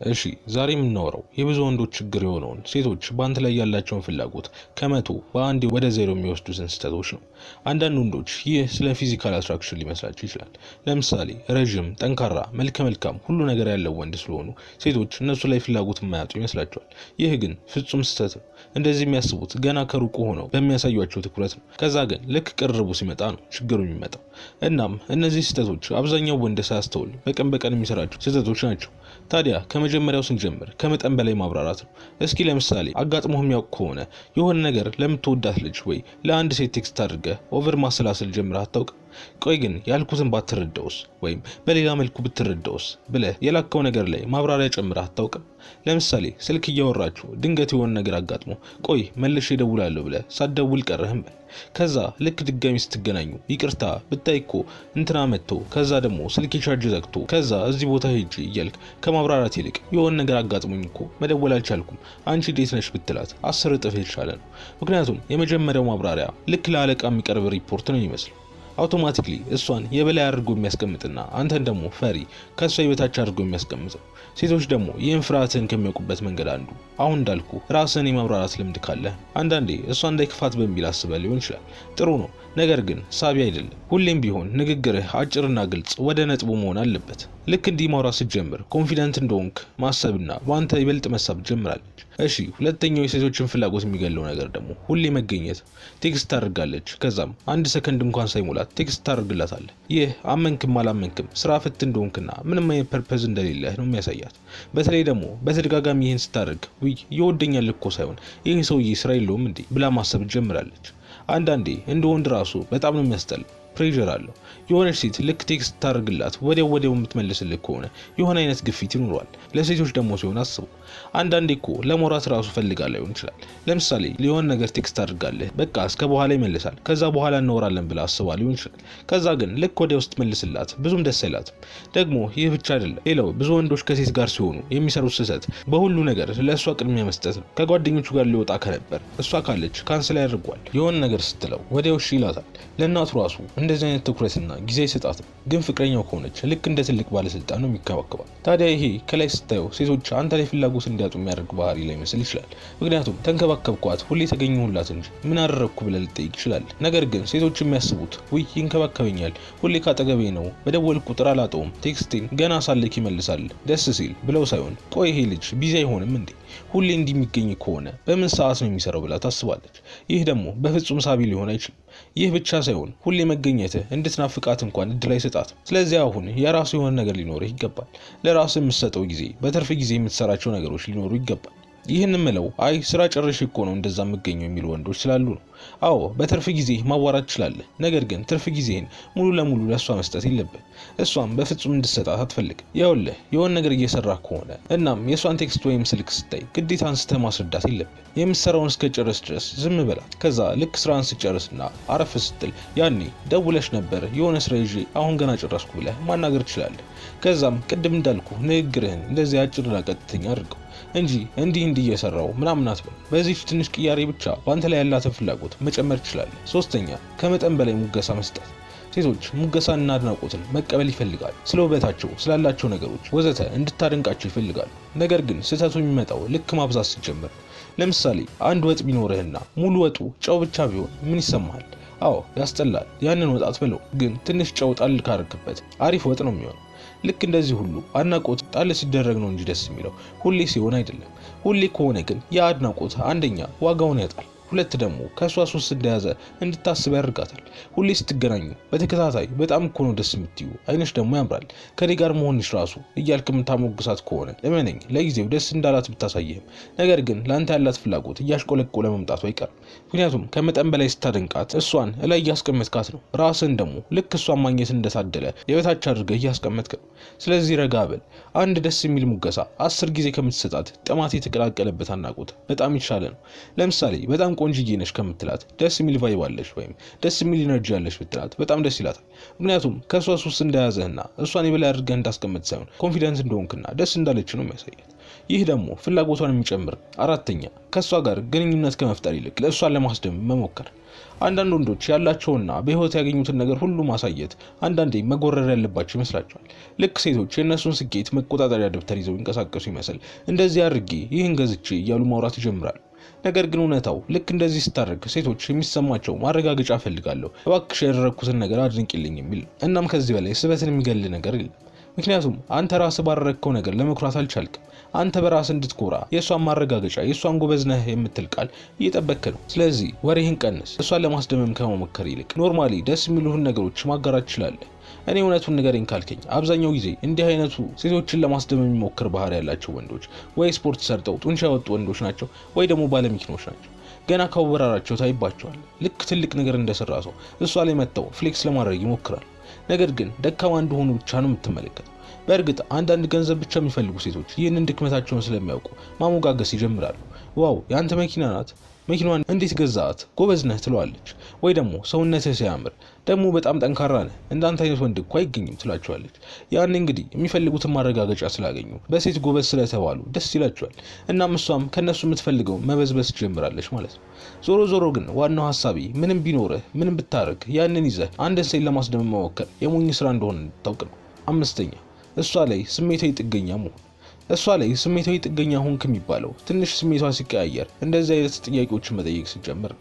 እሺ ዛሬ የምናወራው የብዙ ወንዶች ችግር የሆነውን ሴቶች በአንተ ላይ ያላቸውን ፍላጎት ከመቶ በአንዴ ወደ ዜሮ የሚወስዱትን ስህተቶች ነው። አንዳንድ ወንዶች ይህ ስለ ፊዚካል አትራክሽን ሊመስላቸው ይችላል። ለምሳሌ ረዥም፣ ጠንካራ፣ መልከ መልካም ሁሉ ነገር ያለው ወንድ ስለሆኑ ሴቶች እነሱ ላይ ፍላጎት የማያጡ ይመስላቸዋል። ይህ ግን ፍጹም ስህተት ነው። እንደዚህ የሚያስቡት ገና ከሩቁ ሆነው በሚያሳዩቸው ትኩረት ነው። ከዛ ግን ልክ ቅርቡ ሲመጣ ነው ችግሩ የሚመጣው። እናም እነዚህ ስህተቶች አብዛኛው ወንድ ሳያስተውል በቀን በቀን የሚሰራቸው ስህተቶች ናቸው። ታዲያ ከመጀመሪያው ስንጀምር ከመጠን በላይ ማብራራት ነው። እስኪ ለምሳሌ አጋጥሞህ የሚያውቅ ከሆነ የሆነ ነገር ለምትወዳት ልጅ ወይ ለአንድ ሴት ቴክስት አድርገህ ኦቨር ማሰላሰል ጀምረህ አታውቅም? ቆይ ግን ያልኩትን ባትረዳውስ ወይም በሌላ መልኩ ብትረዳውስ ብለህ የላከው ነገር ላይ ማብራሪያ ጨምረህ አታውቅም? ለምሳሌ ስልክ እያወራችሁ ድንገት የሆነ ነገር አጋጥሞ ቆይ መልሼ እደውላለሁ ብለህ ሳትደውል ቀረህም በል። ከዛ ልክ ድጋሚ ስትገናኙ ይቅርታ ብታይ እኮ እንትና መጥቶ ከዛ ደግሞ ስልክ ቻርጅ ዘግቶ ከዛ እዚህ ቦታ ሄጄ እያልክ ከማብራራት ይልቅ የሆነ ነገር አጋጥሞኝ እኮ መደወል አልቻልኩም አንቺ እንዴት ነሽ ብትላት 10 እጥፍ የተሻለ ነው። ምክንያቱም የመጀመሪያው ማብራሪያ ልክ ለአለቃ የሚቀርብ ሪፖርት ነው ይመስል አውቶማቲክሊ እሷን የበላይ አድርጎ የሚያስቀምጥና አንተን ደግሞ ፈሪ ከሷ የበታች አድርጎ የሚያስቀምጠው። ሴቶች ደግሞ ይህን ፍርሃትን ከሚያውቁበት መንገድ አንዱ አሁን እንዳልኩ ራስን የማብራራት ልምድ ካለ አንዳንዴ እሷ እንዳይክፋት በሚል አስበህ ሊሆን ይችላል። ጥሩ ነው፣ ነገር ግን ሳቢ አይደለም። ሁሌም ቢሆን ንግግርህ አጭርና ግልጽ ወደ ነጥቡ መሆን አለበት። ልክ እንዲህ ማውራት ስትጀምር ኮንፊደንት እንደሆንክ ማሰብና በአንተ ይበልጥ መሳብ ጀምራለች። እሺ ሁለተኛው የሴቶችን ፍላጎት የሚገለው ነገር ደግሞ ሁሌ መገኘት። ቴክስት ታደርጋለች፣ ከዛም አንድ ሰከንድ እንኳን ሳይሞላት ቴክስት ታደርግላታለህ። ይህ አመንክም አላመንክም ስራ ፍት እንደሆንክና ምንም አይነት ፐርፐዝ እንደሌለህ ነው የሚያሳያት። በተለይ ደግሞ በተደጋጋሚ ይህን ስታደርግ ውይ ይወደኛል እኮ ሳይሆን ይህ ሰውዬ ስራ የለውም እንዴ ብላ ማሰብ ጀምራለች። አንዳንዴ እንደ ወንድ ራሱ በጣም ነው የሚያስጠላ። ፕሬዠር አለው። የሆነች ሴት ልክ ቴክስት ታደርግላት ወዲያው የምትመልስልህ ከሆነ የሆነ አይነት ግፊት ይኖረዋል። ለሴቶች ደግሞ ሲሆን አስቡ። አንዳንዴ እኮ ለሞራት ራሱ ፈልጋ ላይሆን ይችላል። ለምሳሌ የሆነ ነገር ቴክስት ታደርጋለህ፣ በቃ እስከ በኋላ ይመልሳል፣ ከዛ በኋላ እናወራለን ብላ አስባ ሊሆን ይችላል። ከዛ ግን ልክ ወዲያው ስትመልስላት ብዙም ደስ አይላትም። ደግሞ ይህ ብቻ አይደለም። ሌላው ብዙ ወንዶች ከሴት ጋር ሲሆኑ የሚሰሩት ስህተት በሁሉ ነገር ለእሷ ቅድሚያ መስጠት ነው። ከጓደኞቹ ጋር ሊወጣ ከነበር እሷ ካለች ካንስል ያደርጓል። የሆነ ነገር ስትለው ወዲያው እሺ ይላታል። ለእናቱ ራሱ እንደዚህ አይነት ትኩረትና ጊዜ አይሰጣትም። ግን ፍቅረኛው ከሆነች ልክ እንደ ትልቅ ባለስልጣን ነው የሚከባከባል። ታዲያ ይሄ ከላይ ስታየው ሴቶች አንተ ላይ ፍላጎት እንዲያጡ የሚያደርግ ባህሪ ላይ መስል ይችላል። ምክንያቱም ተንከባከብኳት ሁሌ ተገኘሁላት እንጂ ምን አደረግኩ ብለህ ልጠይቅ ይችላል። ነገር ግን ሴቶች የሚያስቡት ውይ ይንከባከበኛል፣ ሁሌ ካጠገቤ ነው፣ በደወል ቁጥር አላጠውም፣ ቴክስቴን ገና ሳልክ ይመልሳል ደስ ሲል ብለው ሳይሆን ቆይ ይሄ ልጅ ቢዚ አይሆንም እንዴ ሁሌ እንዲህ የሚገኝ ከሆነ በምን ሰዓት ነው የሚሰራው ብላ ታስባለች። ይህ ደግሞ በፍጹም ሳቢ ሊሆን አይችልም። ይህ ብቻ ሳይሆን ሁሌ መገኘትህ እንድትናፍቃት እንኳን እድል አይሰጣትም። ስለዚህ አሁን የራሱ የሆነ ነገር ሊኖርህ ይገባል። ለራስህ የምትሰጠው ጊዜ፣ በትርፍ ጊዜ የምትሰራቸው ነገሮች ሊኖሩ ይገባል። ይህን ምለው አይ ስራ ጨርሼ እኮ ነው እንደዛ የምገኘው የሚሉ ወንዶች ስላሉ ነው። አዎ በትርፍ ጊዜ ማዋራት ትችላለህ። ነገር ግን ትርፍ ጊዜህን ሙሉ ለሙሉ ለእሷ መስጠት የለብህ። እሷም በፍጹም እንድትሰጣት አትፈልግም። ይኸውልህ የሆነ ነገር እየሰራህ ከሆነ እናም የእሷን ቴክስት ወይም ስልክ ስታይ ግዴታ አንስተህ ማስረዳት የለብህ። የምትሰራውን እስከጨረስ ድረስ ዝም በላት። ከዛ ልክ ስራን ስጨርስና አረፍ ስትል ያኔ ደውለሽ ነበር የሆነ ስራ ይዤ አሁን ገና ጨረስኩ ብለህ ማናገር ትችላለህ። ከዛም ቅድም እንዳልኩ ንግግርህን እንደዚህ አጭርና ቀጥተኛ አድርገው እንጂ እንዲህ እየሰራው ምናምን አትበል። በዚህ ትንሽ ቅያሬ ብቻ በአንተ ላይ ያላትን ፍላጎት መጨመር ትችላለህ። ሶስተኛ ከመጠን በላይ ሙገሳ መስጠት። ሴቶች ሙገሳና አድናቆትን መቀበል ይፈልጋሉ። ስለ ውበታቸው፣ ስላላቸው ነገሮች ወዘተ እንድታደንቃቸው ይፈልጋሉ። ነገር ግን ስህተቱ የሚመጣው ልክ ማብዛት ሲጀምር። ለምሳሌ አንድ ወጥ ቢኖርህና ሙሉ ወጡ ጨው ብቻ ቢሆን ምን ይሰማሃል? አዎ ያስጠላል። ያንን ወጥ አትበለው፣ ግን ትንሽ ጨው ጣል ካረክበት አሪፍ ወጥ ነው የሚሆነው። ልክ እንደዚህ ሁሉ አድናቆት ጣል ሲደረግ ነው እንጂ ደስ የሚለው ሁሌ ሲሆን አይደለም። ሁሌ ከሆነ ግን ያ አድናቆት አንደኛ ዋጋውን ያጣል፣ ሁለት ደግሞ ከሷ ሱስ እንደያዘ እንድታስብ ያደርጋታል። ሁሌ ስትገናኙ በተከታታይ በጣም እኮ ነው ደስ የምትዩ፣ አይነሽ ደግሞ ያምራል፣ ከኔ ጋር መሆንሽ ራሱ እያልክ የምታሞግሳት ከሆነ እመነኝ ለጊዜው ደስ እንዳላት ብታሳይህም፣ ነገር ግን ለአንተ ያላት ፍላጎት እያሽቆለቆለ መምጣቱ አይቀርም። ምክንያቱም ከመጠን በላይ ስታደንቃት እሷን እላይ እያስቀመጥካት ነው። ራስን ደግሞ ልክ እሷን ማግኘት እንደታደለ የበታች አድርገህ እያስቀመጥክ ነው። ስለዚህ ረጋ በል። አንድ ደስ የሚል ሙገሳ 10 ጊዜ ከምትሰጣት ጥማት የተቀላቀለበት አድናቆት በጣም ይሻለ ነው። ለምሳሌ በጣም ቆንጆዬ ነሽ ከምትላት ደስ የሚል ቫይብ አለሽ ወይም ደስ የሚል ኢነርጂ አለሽ ብትላት በጣም ደስ ይላታል። ምክንያቱም ከሷ ሱስ እንደያዘህና እሷን የበላይ አድርገህ እንዳስቀምጥ ሳይሆን ኮንፊደንስ እንደሆንክና ደስ እንዳለች ነው የሚያሳያት። ይህ ደግሞ ፍላጎቷን የሚጨምር። አራተኛ ከሷ ጋር ግንኙነት ከመፍጠር ይልቅ ለእሷን ለማስደመም መሞከር። አንዳንድ ወንዶች ያላቸውና በህይወት ያገኙትን ነገር ሁሉ ማሳየት አንዳንዴ መጎረር ያለባቸው ይመስላቸዋል። ልክ ሴቶች የእነሱን ስኬት መቆጣጠሪያ ደብተር ይዘው ይንቀሳቀሱ ይመስል እንደዚህ አድርጌ ይህን ገዝቼ እያሉ ማውራት ይጀምራሉ። ነገር ግን እውነታው ልክ እንደዚህ ስታደርግ ሴቶች የሚሰማቸው ማረጋገጫ ፈልጋለሁ፣ እባክሽ ያደረኩትን ነገር አድንቂልኝ የሚል። እናም ከዚህ በላይ ስበትን የሚገል ነገር የለም። ምክንያቱም አንተ ራስህ ባደረግከው ነገር ለመኩራት አልቻልክም። አንተ በራስህ እንድትኮራ የእሷን ማረጋገጫ የእሷን ጎበዝ ነህ የምትል ቃል እየጠበቅክ ነው። ስለዚህ ወሬህን ቀንስ። እሷን ለማስደመም ከመሞከር ይልቅ ኖርማሊ ደስ የሚሉህን ነገሮች ማጋራት ትችላለህ። እኔ እውነቱን ንገረኝ ካልከኝ አብዛኛው ጊዜ እንዲህ አይነቱ ሴቶችን ለማስደመም የሚሞክር ባህሪ ያላቸው ወንዶች ወይ ስፖርት ሰርተው ጡንቻ ያወጡ ወንዶች ናቸው ወይ ደግሞ ባለመኪኖች ናቸው። ገና ካወራራቸው ታይባቸዋል። ልክ ትልቅ ነገር እንደሰራ ሰው እሷ ላይ መጥተው ፍሌክስ ለማድረግ ይሞክራል። ነገር ግን ደካማ እንደሆኑ ብቻ ነው የምትመለከተው። በእርግጥ አንዳንድ ገንዘብ ብቻ የሚፈልጉ ሴቶች ይህንን ድክመታቸውን ስለሚያውቁ ማሞጋገስ ይጀምራሉ። ዋው ያንተ መኪና ናት፣ መኪናዋን እንዴት ገዛት፣ ጎበዝ ነህ ትለዋለች። ወይ ደግሞ ሰውነትህ ሲያምር ደግሞ በጣም ጠንካራ ነህ፣ እንዳንተ አይነት ወንድ እኮ አይገኝም ትላቸዋለች። ያን እንግዲህ የሚፈልጉትን ማረጋገጫ ስላገኙ በሴት ጎበዝ ስለተባሉ ደስ ይላቸዋል። እናም እሷም ከነሱ የምትፈልገው መበዝበዝ ትጀምራለች ማለት ነው። ዞሮ ግን ዋናው ሐሳቢ ምንም ቢኖርህ ምንም ብታረግ ያንን ይዘህ አንድን ሴት ለማስደመም መሞከር የሞኝ ስራ እንደሆነ ታውቅ ነው። አምስተኛ እሷ ላይ ስሜታዊ ጥገኛ መሆን። እሷ ላይ ስሜታዊ ጥገኛ ሆንክ የሚባለው ትንሽ ስሜቷ ሲቀያየር እንደዚህ አይነት ጥያቄዎችን መጠየቅ ሲጀምር።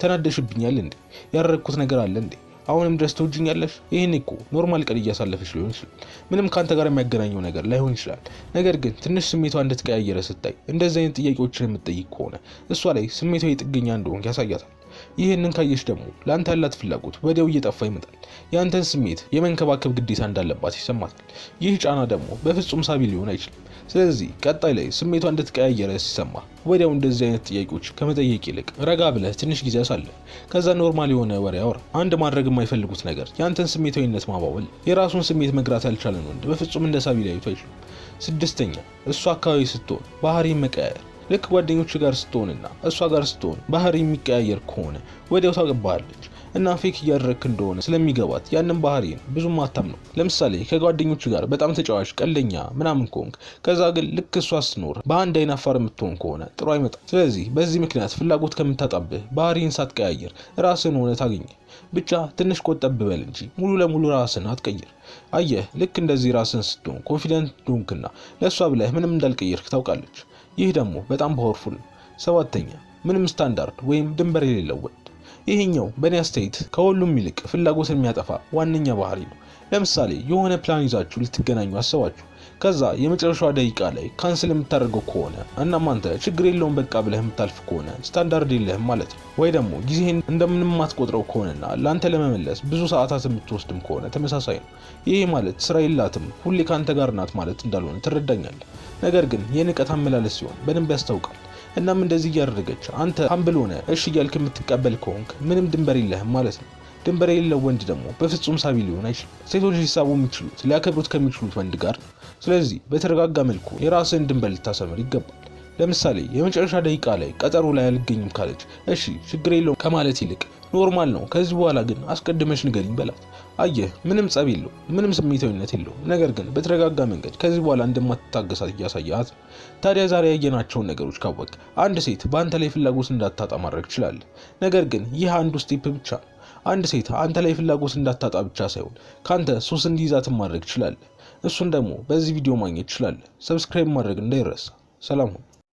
ተናደሽብኛል እንዴ? ያደረኩት ነገር አለ እንዴ? አሁንም ድረስ ትወጂኛለሽ? ይሄን እኮ ኖርማል ቀን እያሳለፈች ሊሆን ይችላል። ምንም ካንተ ጋር የሚያገናኘው ነገር ላይሆን ይችላል። ነገር ግን ትንሽ ስሜቷ እንደተቀያየረ ስታይ እንደዚህ አይነት ጥያቄዎችን የምትጠይቅ ከሆነ እሷ ላይ ስሜታዊ ጥገኛ እንደሆንክ ያሳያታል። ይህንን ካየሽ ደግሞ ለአንተ ያላት ፍላጎት ወዲያው እየጠፋ ይመጣል። የአንተን ስሜት የመንከባከብ ግዴታ እንዳለባት ይሰማታል። ይህ ጫና ደግሞ በፍጹም ሳቢ ሊሆን አይችልም። ስለዚህ ቀጣይ ላይ ስሜቷ እንደተቀያየረ ሲሰማ ወዲያው እንደዚህ አይነት ጥያቄዎች ከመጠየቅ ይልቅ ረጋ ብለህ ትንሽ ጊዜ አሳልፍ። ከዛ ኖርማል የሆነ ወሬ አውራ። አንድ ማድረግ የማይፈልጉት ነገር የአንተን ስሜታዊነት ማባበል። የራሱን ስሜት መግራት ያልቻለን ወንድ በፍጹም እንደ ሳቢ ሊያዩት አይችሉም። ስድስተኛ እሱ አካባቢ ስትሆን ባህሪን መቀያየር። ልክ ጓደኞች ጋር ስትሆንና እሷ ጋር ስትሆን ባህሪ የሚቀያየር ከሆነ ወዲያው ታገባለች እና ፌክ እያደረክ እንደሆነ ስለሚገባት ያንን ባህሪን ብዙም አታምነው። ለምሳሌ ከጓደኞች ጋር በጣም ተጫዋች ቀልደኛ ምናምን ከሆንክ ከዛ ግን ልክ እሷ ስትኖር በአንድ አይን አፋር የምትሆን ከሆነ ጥሩ አይመጣም። ስለዚህ በዚህ ምክንያት ፍላጎት ከምታጣብህ ባህሪን ሳትቀያየር ራስን ሆነ ታገኘ። ብቻ ትንሽ ቆጠብ በል እንጂ ሙሉ ለሙሉ ራስን አትቀይር። አየህ ልክ እንደዚህ ራስን ስትሆን ኮንፊደንት እንደሆንክና ለእሷ ብለህ ምንም እንዳልቀየርክ ታውቃለች። ይህ ደግሞ በጣም ፓወርፉል ነው። ሰባተኛ ምንም ስታንዳርድ ወይም ድንበር የሌለው ወንድ። ይሄኛው በእኔ አስተያየት ከሁሉም ይልቅ ፍላጎትን የሚያጠፋ ዋነኛ ባህሪ ነው። ለምሳሌ የሆነ ፕላን ይዛችሁ ልትገናኙ አሰባችሁ። ከዛ የመጨረሻዋ ደቂቃ ላይ ካንስል የምታደርገው ከሆነ እናም አንተ ችግር የለውም በቃ ብለህ የምታልፍ ከሆነ ስታንዳርድ የለህም ማለት ነው። ወይ ደግሞ ጊዜህን እንደምንም ማትቆጥረው ከሆነና ለአንተ ለመመለስ ብዙ ሰዓታት የምትወስድም ከሆነ ተመሳሳይ ነው። ይሄ ማለት ስራ የላትም ሁሌ ካንተ ጋር ናት ማለት እንዳልሆነ ትረዳኛለህ። ነገር ግን የንቀት አመላለስ ሲሆን በደንብ ያስታውቃል። እናም እንደዚህ እያደረገች አንተ ሀምብል ሆነ እሺ እያልክ የምትቀበል ከሆንክ ምንም ድንበር የለህም ማለት ነው። ድንበር የሌለው ወንድ ደግሞ በፍጹም ሳቢ ሊሆን አይችልም። ሴቶች ሊሳቡ የሚችሉት ሊያከብሩት ከሚችሉት ወንድ ጋር ነው። ስለዚህ በተረጋጋ መልኩ የራስን ድንበር ልታሰምር ይገባል። ለምሳሌ የመጨረሻ ደቂቃ ላይ ቀጠሮ ላይ አልገኝም ካለች እሺ ችግር የለውም ከማለት ይልቅ ኖርማል ነው ከዚህ በኋላ ግን አስቀድመሽ ንገሪኝ በላት። አየህ ምንም ጸብ የለው ምንም ስሜታዊነት የለው። ነገር ግን በተረጋጋ መንገድ ከዚህ በኋላ እንደማትታገሳት እያሳያት። ታዲያ ዛሬ ያየናቸውን ነገሮች ካወቅ አንድ ሴት በአንተ ላይ ፍላጎት እንዳታጣ ማድረግ ትችላለህ። ነገር ግን ይህ አንዱ ስቴፕ ብቻ ነው። አንድ ሴት አንተ ላይ ፍላጎት እንዳታጣ ብቻ ሳይሆን ካንተ ሱስ እንዲይዛትም ማድረግ ትችላለህ። እሱን ደግሞ በዚህ ቪዲዮ ማግኘት ትችላለህ። ሰብስክራይብ ማድረግ እንዳይረሳ። ሰላም ሁኑ።